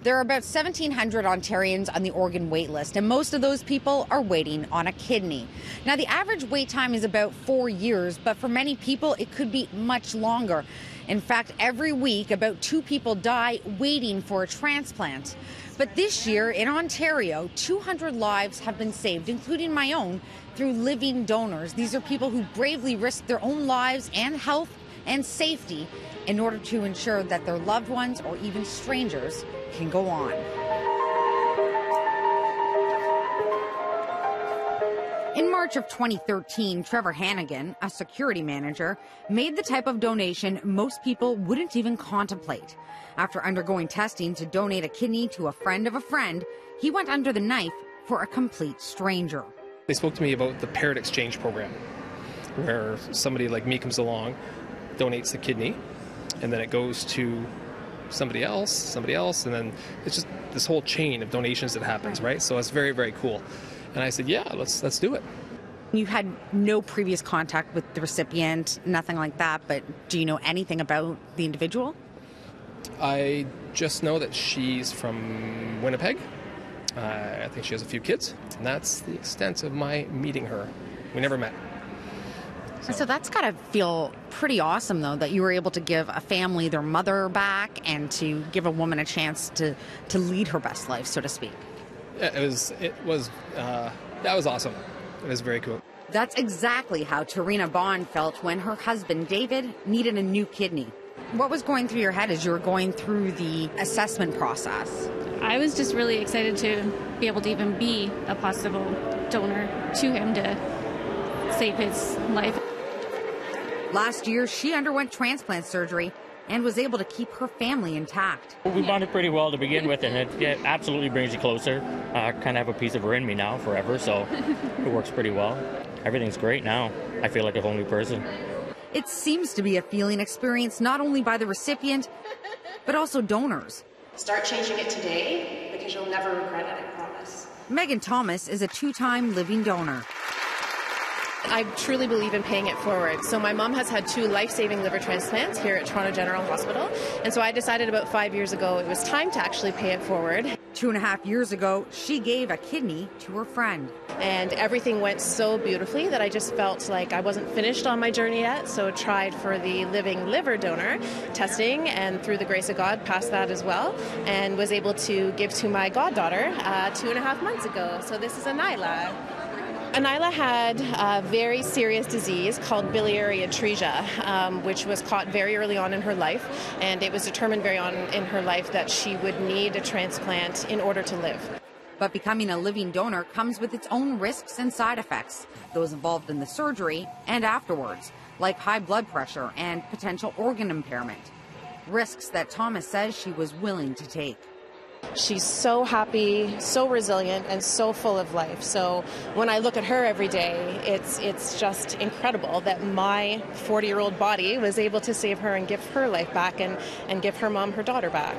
There are about 1,700 Ontarians on the organ wait list, and most of those people are waiting on a kidney. Now, the average wait time is about 4 years, but for many people, it could be much longer. In fact, every week, about 2 people die waiting for a transplant. But this year in Ontario, 200 lives have been saved, including my own, through living donors. These are people who bravely risk their own lives and health and safety in order to ensure that their loved ones or even strangers can go on. In March of 2013, Trevor Hannigan, a security manager, made the type of donation most people wouldn't even contemplate. After undergoing testing to donate a kidney to a friend of a friend, he went under the knife for a complete stranger. They spoke to me about the paired exchange program, where somebody like me comes along, donates the kidney, and then it goes to somebody else, and then it's just this whole chain of donations that happens, right? So it's very, very cool. And I said, yeah, let's do it. You had no previous contact with the recipient, nothing like that, but do you know anything about the individual? I just know that she's from Winnipeg. I think she has a few kids, and that's the extent of my meeting her. We never met. So that's got to feel pretty awesome, though, that you were able to give a family their mother back and to give a woman a chance to lead her best life, so to speak. Yeah, that was awesome. It was very cool. That's exactly how Tarina Bond felt when her husband, David, needed a new kidney. What was going through your head as you were going through the assessment process? I was just really excited to be able to even be a possible donor to him to save his life. Last year, she underwent transplant surgery and was able to keep her family intact. We bonded pretty well to begin with, and it absolutely brings you closer. I kind of have a piece of her in me now forever, so it works pretty well. Everything's great now. I feel like a whole new person. It seems to be a feeling experienced not only by the recipient, but also donors. Start changing it today because you'll never regret it, I promise. Megan Thomas is a 2-time living donor. I truly believe in paying it forward. So my mom has had 2 life-saving liver transplants here at Toronto General Hospital. And so I decided about 5 years ago it was time to actually pay it forward. 2.5 years ago, she gave a kidney to her friend. And everything went so beautifully that I just felt like I wasn't finished on my journey yet. So tried for the living liver donor testing, and through the grace of God, passed that as well. And was able to give to my goddaughter 2.5 months ago. So this is Anila. Anila had a very serious disease called biliary atresia, which was caught very early on in her life, and it was determined very on in her life that she would need a transplant in order to live. But becoming a living donor comes with its own risks and side effects, those involved in the surgery and afterwards, like high blood pressure and potential organ impairment. Risks that Thomas says she was willing to take. She's so happy, so resilient, and so full of life. So when I look at her every day, it's just incredible that my 40-year-old body was able to save her and give her life back and give her mom her daughter back.